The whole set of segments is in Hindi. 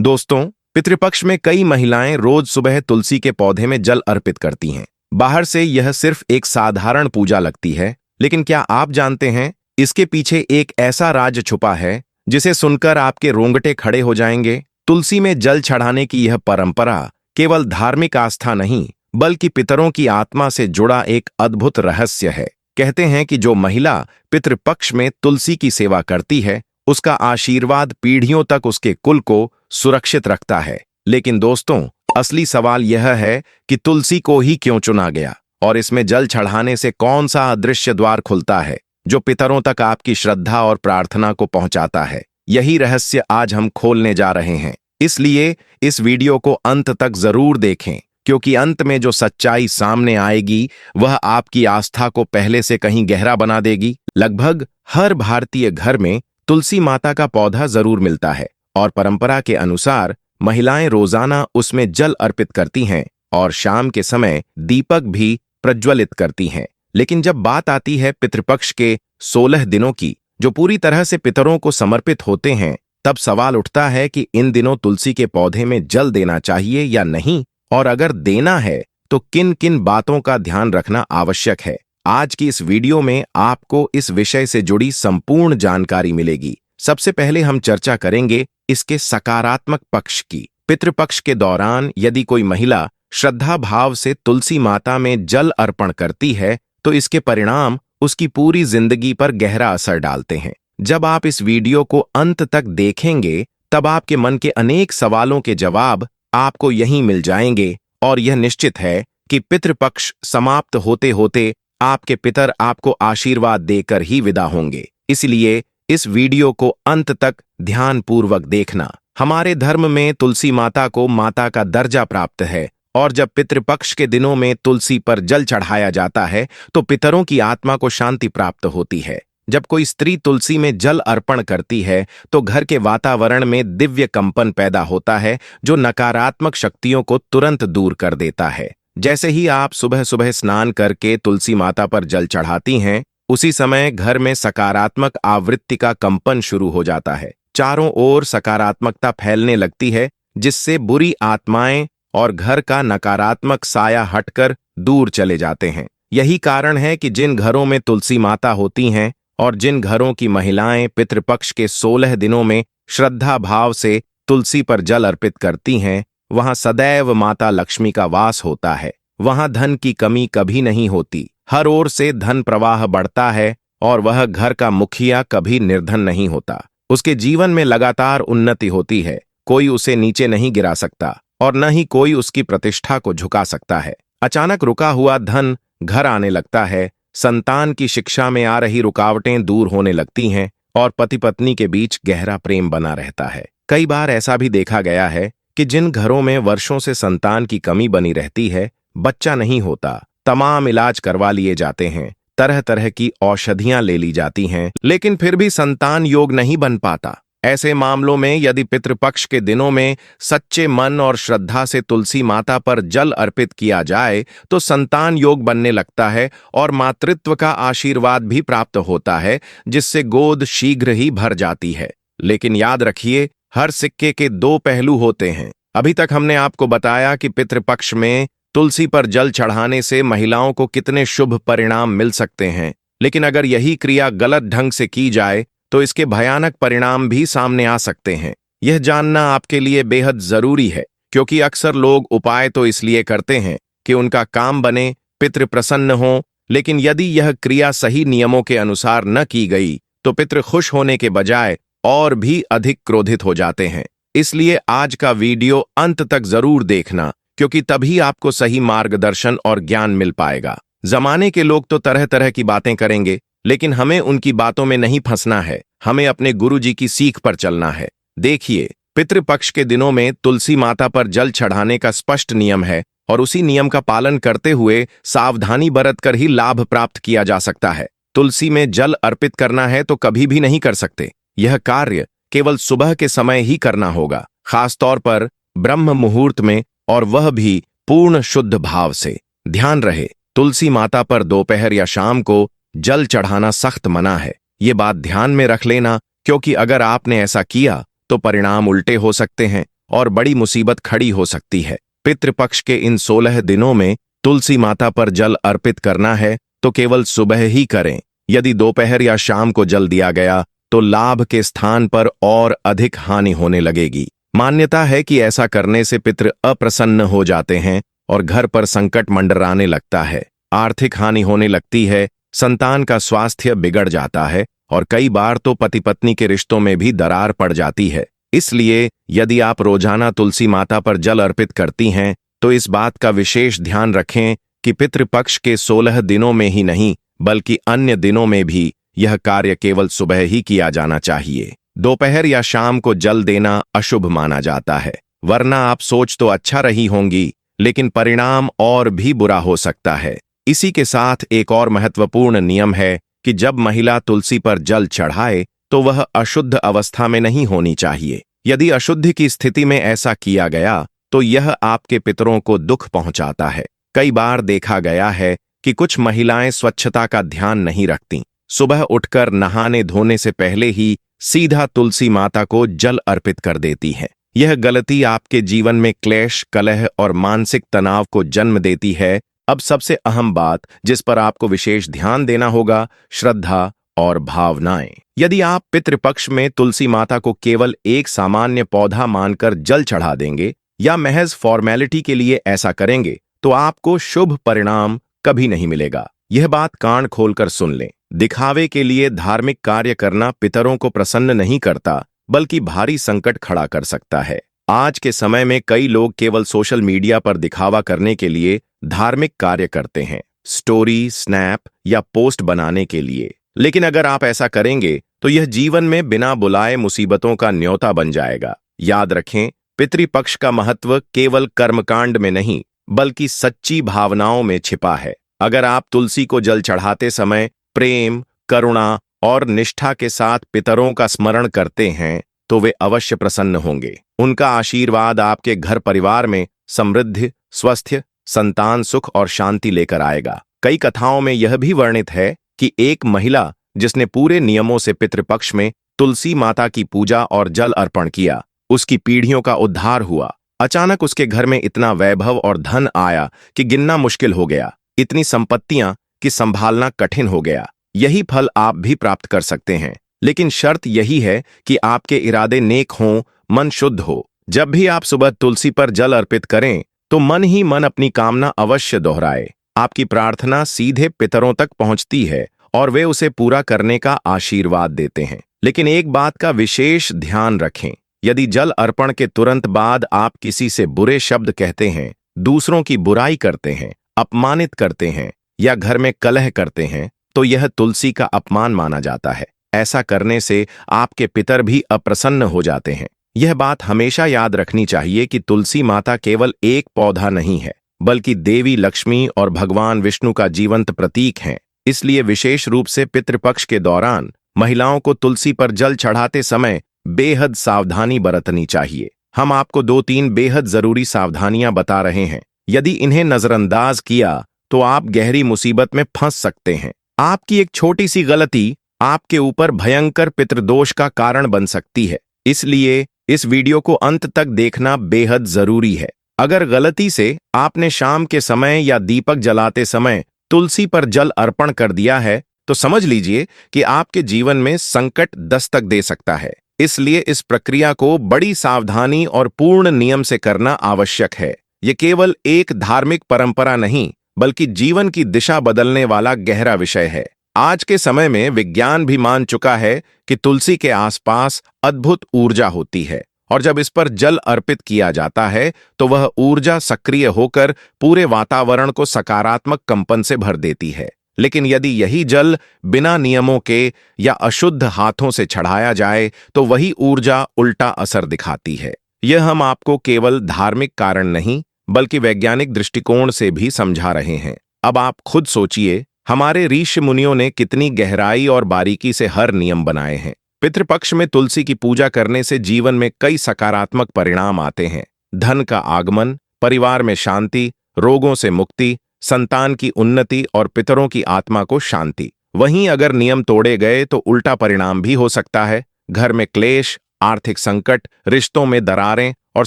दोस्तों, पितृपक्ष में कई महिलाएं रोज सुबह तुलसी के पौधे में जल अर्पित करती हैं। बाहर से यह सिर्फ एक साधारण पूजा लगती है, लेकिन क्या आप जानते हैं इसके पीछे एक ऐसा राज छुपा है जिसे सुनकर आपके रोंगटे खड़े हो जाएंगे। तुलसी में जल चढ़ाने की यह परंपरा केवल धार्मिक आस्था नहीं, बल्कि पितरों की आत्मा से जुड़ा एक अद्भुत रहस्य है। कहते हैं कि जो महिला पितृपक्ष में तुलसी की सेवा करती है, उसका आशीर्वाद पीढ़ियों तक उसके कुल को सुरक्षित रखता है। लेकिन दोस्तों, असली सवाल यह है कि तुलसी को ही क्यों चुना गया और इसमें जल चढ़ाने से कौन सा अदृश्य द्वार खुलता है जो पितरों तक आपकी श्रद्धा और प्रार्थना को पहुंचाता है। यही रहस्य आज हम खोलने जा रहे हैं। इसलिए इस वीडियो को अंत तक जरूर देखें, क्योंकि अंत में जो सच्चाई सामने आएगी वह आपकी आस्था को पहले से कहीं गहरा बना देगी। लगभग हर भारतीय घर में तुलसी माता का पौधा जरूर मिलता है और परंपरा के अनुसार महिलाएं रोजाना उसमें जल अर्पित करती हैं और शाम के समय दीपक भी प्रज्वलित करती हैं। लेकिन जब बात आती है पितृपक्ष के 16 दिनों की, जो पूरी तरह से पितरों को समर्पित होते हैं, तब सवाल उठता है कि इन दिनों तुलसी के पौधे में जल देना चाहिए या नहीं, और अगर देना है तो किन किन बातों का ध्यान रखना आवश्यक है। आज की इस वीडियो में आपको इस विषय से जुड़ी संपूर्ण जानकारी मिलेगी। सबसे पहले हम चर्चा करेंगे इसके सकारात्मक पक्ष की। पितृपक्ष के दौरान यदि कोई महिला श्रद्धा भाव से तुलसी माता में जल अर्पण करती है, तो इसके परिणाम उसकी पूरी जिंदगी पर गहरा असर डालते हैं। जब आप इस वीडियो को अंत तक देखेंगे, तब आपके मन के अनेक सवालों के जवाब आपको यहीं मिल जाएंगे और यह निश्चित है कि पितृपक्ष समाप्त होते होते आपके पितर आपको आशीर्वाद देकर ही विदा होंगे। इसलिए इस वीडियो को अंत तक ध्यानपूर्वक देखना। हमारे धर्म में तुलसी माता को माता का दर्जा प्राप्त है और जब पितृपक्ष के दिनों में तुलसी पर जल चढ़ाया जाता है तो पितरों की आत्मा को शांति प्राप्त होती है। जब कोई स्त्री तुलसी में जल अर्पण करती है तो घर के वातावरण में दिव्य कंपन पैदा होता है, जो नकारात्मक शक्तियों को तुरंत दूर कर देता है। जैसे ही आप सुबह सुबह स्नान करके तुलसी माता पर जल चढ़ाती हैं, उसी समय घर में सकारात्मक आवृत्ति का कंपन शुरू हो जाता है। चारों ओर सकारात्मकता फैलने लगती है, जिससे बुरी आत्माएं और घर का नकारात्मक साया हटकर दूर चले जाते हैं। यही कारण है कि जिन घरों में तुलसी माता होती हैं और जिन घरों की महिलाएं पितृपक्ष के 16 दिनों में श्रद्धा भाव से तुलसी पर जल अर्पित करती हैं, वहां सदैव माता लक्ष्मी का वास होता है। वहां धन की कमी कभी नहीं होती। हर ओर से धन प्रवाह बढ़ता है और वह घर का मुखिया कभी निर्धन नहीं होता। उसके जीवन में लगातार उन्नति होती है। कोई उसे नीचे नहीं गिरा सकता और न ही कोई उसकी प्रतिष्ठा को झुका सकता है। अचानक रुका हुआ धन घर आने लगता है, संतान की शिक्षा में आ रही रुकावटें दूर होने लगती हैं और पति पत्नी के बीच गहरा प्रेम बना रहता है। कई बार ऐसा भी देखा गया है कि जिन घरों में वर्षों से संतान की कमी बनी रहती है, बच्चा नहीं होता, तमाम इलाज करवा लिए जाते हैं, तरह तरह की औषधियां ले ली जाती हैं, लेकिन फिर भी संतान योग नहीं बन पाता। ऐसे मामलों में यदि पितृपक्ष के दिनों में सच्चे मन और श्रद्धा से तुलसी माता पर जल अर्पित किया जाए तो संतान योग बनने लगता है और मातृत्व का आशीर्वाद भी प्राप्त होता है, जिससे गोद शीघ्र ही भर जाती है। लेकिन याद रखिए, हर सिक्के के दो पहलू होते हैं। अभी तक हमने आपको बताया कि पितृपक्ष में तुलसी पर जल चढ़ाने से महिलाओं को कितने शुभ परिणाम मिल सकते हैं, लेकिन अगर यही क्रिया गलत ढंग से की जाए तो इसके भयानक परिणाम भी सामने आ सकते हैं। यह जानना आपके लिए बेहद जरूरी है, क्योंकि अक्सर लोग उपाय तो इसलिए करते हैं कि उनका काम बने, पितृ प्रसन्न हो, लेकिन यदि यह क्रिया सही नियमों के अनुसार न की गई तो पितृ खुश होने के बजाय और भी अधिक क्रोधित हो जाते हैं। इसलिए आज का वीडियो अंत तक जरूर देखना, क्योंकि तभी आपको सही मार्गदर्शन और ज्ञान मिल पाएगा। जमाने के लोग तो तरह तरह की बातें करेंगे, लेकिन हमें उनकी बातों में नहीं फंसना है। हमें अपने गुरुजी की सीख पर चलना है। देखिए, पितृपक्ष के दिनों में तुलसी माता पर जल चढ़ाने का स्पष्ट नियम है और उसी नियम का पालन करते हुए सावधानी बरतकर ही लाभ प्राप्त किया जा सकता है। तुलसी में जल अर्पित करना है तो कभी भी नहीं कर सकते। यह कार्य केवल सुबह के समय ही करना होगा, खासतौर पर ब्रह्म मुहूर्त में, और वह भी पूर्ण शुद्ध भाव से। ध्यान रहे, तुलसी माता पर दोपहर या शाम को जल चढ़ाना सख्त मना है। ये बात ध्यान में रख लेना, क्योंकि अगर आपने ऐसा किया तो परिणाम उल्टे हो सकते हैं और बड़ी मुसीबत खड़ी हो सकती है। पितृपक्ष के इन 16 दिनों में तुलसी माता पर जल अर्पित करना है तो केवल सुबह ही करें। यदि दोपहर या शाम को जल दिया गया तो लाभ के स्थान पर और अधिक हानि होने लगेगी। मान्यता है कि ऐसा करने से पितृ अप्रसन्न हो जाते हैं और घर पर संकट मंडराने लगता है, आर्थिक हानि होने लगती है, संतान का स्वास्थ्य बिगड़ जाता है और कई बार तो पति पत्नी के रिश्तों में भी दरार पड़ जाती है। इसलिए यदि आप रोजाना तुलसी माता पर जल अर्पित करती हैं तो इस बात का विशेष ध्यान रखें कि पितृपक्ष के 16 दिनों में ही नहीं बल्कि अन्य दिनों में भी यह कार्य केवल सुबह ही किया जाना चाहिए। दोपहर या शाम को जल देना अशुभ माना जाता है, वरना आप सोच तो अच्छा रही होंगी लेकिन परिणाम और भी बुरा हो सकता है। इसी के साथ एक और महत्वपूर्ण नियम है कि जब महिला तुलसी पर जल चढ़ाए तो वह अशुद्ध अवस्था में नहीं होनी चाहिए। यदि अशुद्धि की स्थिति में ऐसा किया गया तो यह आपके पितरों को दुख पहुंचाता है। कई बार देखा गया है कि कुछ महिलाएं स्वच्छता का ध्यान नहीं रखती, सुबह उठकर नहाने धोने से पहले ही सीधा तुलसी माता को जल अर्पित कर देती हैं। यह गलती आपके जीवन में क्लेश, कलह और मानसिक तनाव को जन्म देती है। अब सबसे अहम बात जिस पर आपको विशेष ध्यान देना होगा, श्रद्धा और भावनाएं। यदि आप पितृपक्ष में तुलसी माता को केवल एक सामान्य पौधा मानकर जल चढ़ा देंगे या महज फॉर्मेलिटी के लिए ऐसा करेंगे तो आपको शुभ परिणाम कभी नहीं मिलेगा। यह बात कान खोलकर सुन लें। दिखावे के लिए धार्मिक कार्य करना पितरों को प्रसन्न नहीं करता बल्कि भारी संकट खड़ा कर सकता है। आज के समय में कई लोग केवल सोशल मीडिया पर दिखावा करने के लिए धार्मिक कार्य करते हैं, स्टोरी, स्नैप या पोस्ट बनाने के लिए। लेकिन अगर आप ऐसा करेंगे तो यह जीवन में बिना बुलाए मुसीबतों का न्योता बन जाएगा। याद रखें, पितृपक्ष का महत्व केवल कर्मकांड में नहीं बल्कि सच्ची भावनाओं में छिपा है। अगर आप तुलसी को जल चढ़ाते समय प्रेम, करुणा और निष्ठा के साथ पितरों का स्मरण करते हैं तो वे अवश्य प्रसन्न होंगे। उनका आशीर्वाद आपके घर परिवार में समृद्धि, स्वास्थ्य, संतान सुख और शांति लेकर आएगा। कई कथाओं में यह भी वर्णित है कि एक महिला जिसने पूरे नियमों से पितृपक्ष में तुलसी माता की पूजा और जल अर्पण किया, उसकी पीढ़ियों का उद्धार हुआ। अचानक उसके घर में इतना वैभव और धन आया कि गिनना मुश्किल हो गया, इतनी संपत्तियां कि संभालना कठिन हो गया। यही फल आप भी प्राप्त कर सकते हैं, लेकिन शर्त यही है कि आपके इरादे नेक हों, मन शुद्ध हो। जब भी आप सुबह तुलसी पर जल अर्पित करें तो मन ही मन अपनी कामना अवश्य दोहराए। आपकी प्रार्थना सीधे पितरों तक पहुंचती है और वे उसे पूरा करने का आशीर्वाद देते हैं। लेकिन एक बात का विशेष ध्यान रखें, यदि जल अर्पण के तुरंत बाद आप किसी से बुरे शब्द कहते हैं, दूसरों की बुराई करते हैं, अपमानित करते हैं या घर में कलह करते हैं तो यह तुलसी का अपमान माना जाता है। ऐसा करने से आपके पितर भी अप्रसन्न हो जाते हैं। यह बात हमेशा याद रखनी चाहिए कि तुलसी माता केवल एक पौधा नहीं है बल्कि देवी लक्ष्मी और भगवान विष्णु का जीवंत प्रतीक हैं। इसलिए विशेष रूप से पितृपक्ष के दौरान महिलाओं को तुलसी पर जल चढ़ाते समय बेहद सावधानी बरतनी चाहिए। हम आपको 2-3 बेहद जरूरी सावधानियां बता रहे हैं। यदि इन्हें नजरअंदाज किया तो आप गहरी मुसीबत में फंस सकते हैं। आपकी एक छोटी सी गलती आपके ऊपर भयंकर पितृदोष का कारण बन सकती है। इसलिए इस वीडियो को अंत तक देखना बेहद जरूरी है। अगर गलती से आपने शाम के समय या दीपक जलाते समय तुलसी पर जल अर्पण कर दिया है तो समझ लीजिए कि आपके जीवन में संकट दस्तक दे सकता है। इसलिए इस प्रक्रिया को बड़ी सावधानी और पूर्ण नियम से करना आवश्यक है। ये केवल एक धार्मिक परंपरा नहीं बल्कि जीवन की दिशा बदलने वाला गहरा विषय है। आज के समय में विज्ञान भी मान चुका है कि तुलसी के आसपास अद्भुत ऊर्जा होती है और जब इस पर जल अर्पित किया जाता है तो वह ऊर्जा सक्रिय होकर पूरे वातावरण को सकारात्मक कंपन से भर देती है। लेकिन यदि यही जल बिना नियमों के या अशुद्ध हाथों से चढ़ाया जाए तो वही ऊर्जा उल्टा असर दिखाती है। यह हम आपको केवल धार्मिक कारण नहीं बल्कि वैज्ञानिक दृष्टिकोण से भी समझा रहे हैं। अब आप खुद सोचिए, हमारे ऋषि मुनियों ने कितनी गहराई और बारीकी से हर नियम बनाए हैं। पितृपक्ष में तुलसी की पूजा करने से जीवन में कई सकारात्मक परिणाम आते हैं। धन का आगमन, परिवार में शांति, रोगों से मुक्ति, संतान की उन्नति और पितरों की आत्मा को शांति। वहीं अगर नियम तोड़े गए तो उल्टा परिणाम भी हो सकता है। घर में क्लेश, आर्थिक संकट, रिश्तों में दरारें और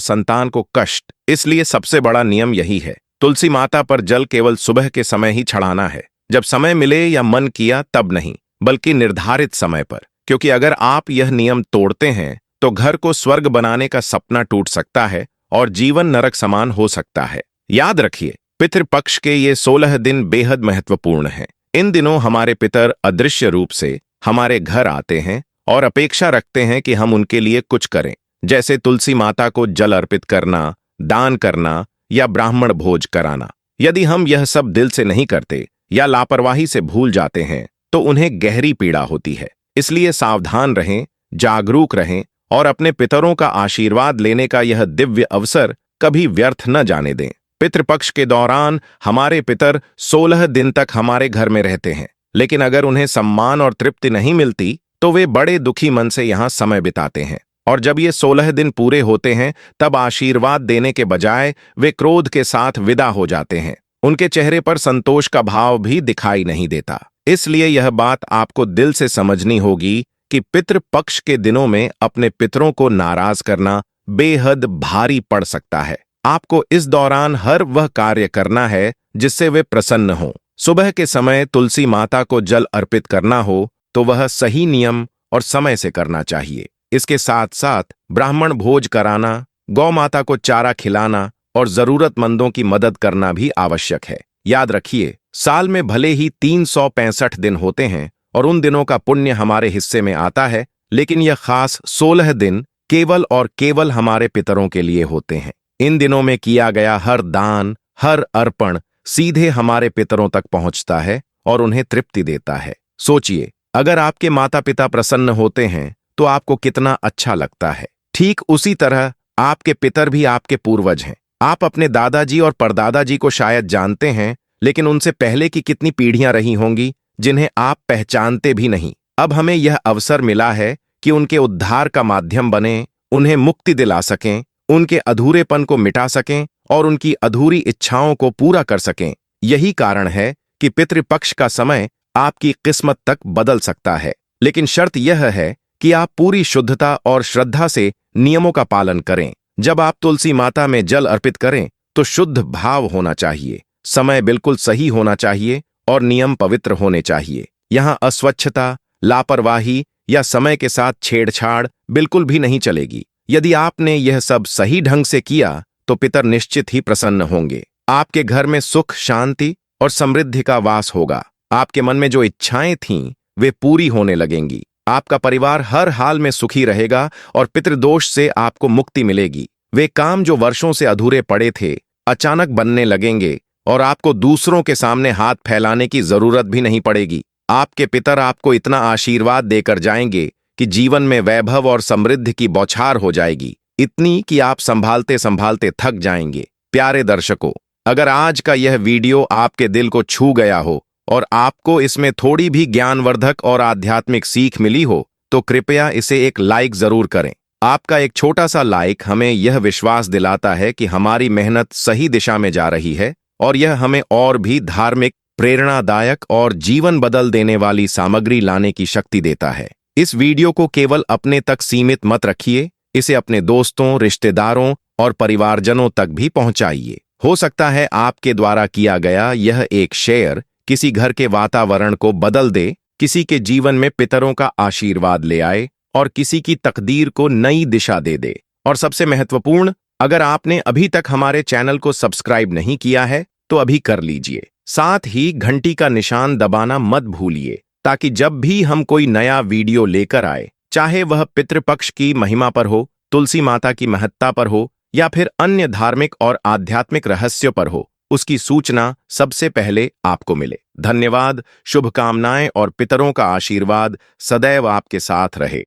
संतान को कष्ट। इसलिए सबसे बड़ा नियम यही है, तुलसी माता पर जल केवल सुबह के समय ही चढ़ाना है। जब समय मिले या मन किया तब नहीं, बल्कि निर्धारित समय पर। क्योंकि अगर आप यह नियम तोड़ते हैं तो घर को स्वर्ग बनाने का सपना टूट सकता है और जीवन नरक समान हो सकता है। याद रखिए, पितृपक्ष के ये 16 दिन बेहद महत्वपूर्ण हैं। इन दिनों हमारे पितर अदृश्य रूप से हमारे घर आते हैं और अपेक्षा रखते हैं कि हम उनके लिए कुछ करें, जैसे तुलसी माता को जल अर्पित करना, दान करना या ब्राह्मण भोज कराना। यदि हम यह सब दिल से नहीं करते या लापरवाही से भूल जाते हैं तो उन्हें गहरी पीड़ा होती है। इसलिए सावधान रहें, जागरूक रहें और अपने पितरों का आशीर्वाद लेने का यह दिव्य अवसर कभी व्यर्थ न जाने दें। पितृपक्ष के दौरान हमारे पितर 16 दिन तक हमारे घर में रहते हैं, लेकिन अगर उन्हें सम्मान और तृप्ति नहीं मिलती तो वे बड़े दुखी मन से यहाँ समय बिताते हैं। और जब ये 16 दिन पूरे होते हैं तब आशीर्वाद देने के बजाय वे क्रोध के साथ विदा हो जाते हैं। उनके चेहरे पर संतोष का भाव भी दिखाई नहीं देता। इसलिए यह बात आपको दिल से समझनी होगी कि पितृपक्ष के दिनों में अपने पितरों को नाराज करना बेहद भारी पड़ सकता है। आपको इस दौरान हर वह कार्य करना है जिससे वे प्रसन्न हों। सुबह के समय तुलसी माता को जल अर्पित करना हो तो वह सही नियम और समय से करना चाहिए। इसके साथ साथ ब्राह्मण भोज कराना, गौ माता को चारा खिलाना और जरूरतमंदों की मदद करना भी आवश्यक है। याद रखिए, साल में भले ही 365 दिन होते हैं और उन दिनों का पुण्य हमारे हिस्से में आता है, लेकिन यह खास 16 दिन केवल और केवल हमारे पितरों के लिए होते हैं। इन दिनों में किया गया हर दान, हर अर्पण सीधे हमारे पितरों तक पहुंचता है और उन्हें तृप्ति देता है। सोचिए, अगर आपके माता पिता प्रसन्न होते हैं तो आपको कितना अच्छा लगता है। ठीक उसी तरह आपके पितर भी आपके पूर्वज हैं। आप अपने दादाजी और परदादाजी को शायद जानते हैं, लेकिन उनसे पहले की कितनी पीढ़ियां रही होंगी जिन्हें आप पहचानते भी नहीं। अब हमें यह अवसर मिला है कि उनके उद्धार का माध्यम बने, उन्हें मुक्ति दिला सकें, उनके अधूरेपन को मिटा सकें और उनकी अधूरी इच्छाओं को पूरा कर सकें। यही कारण है कि पितृपक्ष का समय आपकी किस्मत तक बदल सकता है। लेकिन शर्त यह है कि आप पूरी शुद्धता और श्रद्धा से नियमों का पालन करें। जब आप तुलसी माता में जल अर्पित करें तो शुद्ध भाव होना चाहिए, समय बिल्कुल सही होना चाहिए और नियम पवित्र होने चाहिए। यहाँ अस्वच्छता, लापरवाही या समय के साथ छेड़छाड़ बिल्कुल भी नहीं चलेगी। यदि आपने यह सब सही ढंग से किया तो पितर निश्चित ही प्रसन्न होंगे। आपके घर में सुख, शांति और समृद्धि का वास होगा। आपके मन में जो इच्छाएं थीं वे पूरी होने लगेंगी। आपका परिवार हर हाल में सुखी रहेगा और पितृदोष से आपको मुक्ति मिलेगी। वे काम जो वर्षों से अधूरे पड़े थे अचानक बनने लगेंगे और आपको दूसरों के सामने हाथ फैलाने की जरूरत भी नहीं पड़ेगी। आपके पितर आपको इतना आशीर्वाद देकर जाएंगे कि जीवन में वैभव और समृद्धि की बौछार हो जाएगी, इतनी कि आप संभालते संभालते थक जाएंगे। प्यारे दर्शकों, अगर आज का यह वीडियो आपके दिल को छू गया हो और आपको इसमें थोड़ी भी ज्ञानवर्धक और आध्यात्मिक सीख मिली हो तो कृपया इसे एक लाइक जरूर करें। आपका एक छोटा सा लाइक हमें यह विश्वास दिलाता है कि हमारी मेहनत सही दिशा में जा रही है और यह हमें और भी धार्मिक, प्रेरणादायक और जीवन बदल देने वाली सामग्री लाने की शक्ति देता है। इस वीडियो को केवल अपने तक सीमित मत रखिए, इसे अपने दोस्तों, रिश्तेदारों और परिवारजनों तक भी पहुंचाइए। हो सकता है आपके द्वारा किया गया यह एक शेयर किसी घर के वातावरण को बदल दे, किसी के जीवन में पितरों का आशीर्वाद ले आए और किसी की तकदीर को नई दिशा दे दे। और सबसे महत्वपूर्ण, अगर आपने अभी तक हमारे चैनल को सब्सक्राइब नहीं किया है तो अभी कर लीजिए। साथ ही घंटी का निशान दबाना मत भूलिए ताकि जब भी हम कोई नया वीडियो लेकर आए, चाहे वह पितृपक्ष की महिमा पर हो, तुलसी माता की महत्ता पर हो या फिर अन्य धार्मिक और आध्यात्मिक रहस्यों पर हो, उसकी सूचना सबसे पहले आपको मिले। धन्यवाद, शुभकामनाएं और पितरों का आशीर्वाद सदैव आपके साथ रहे।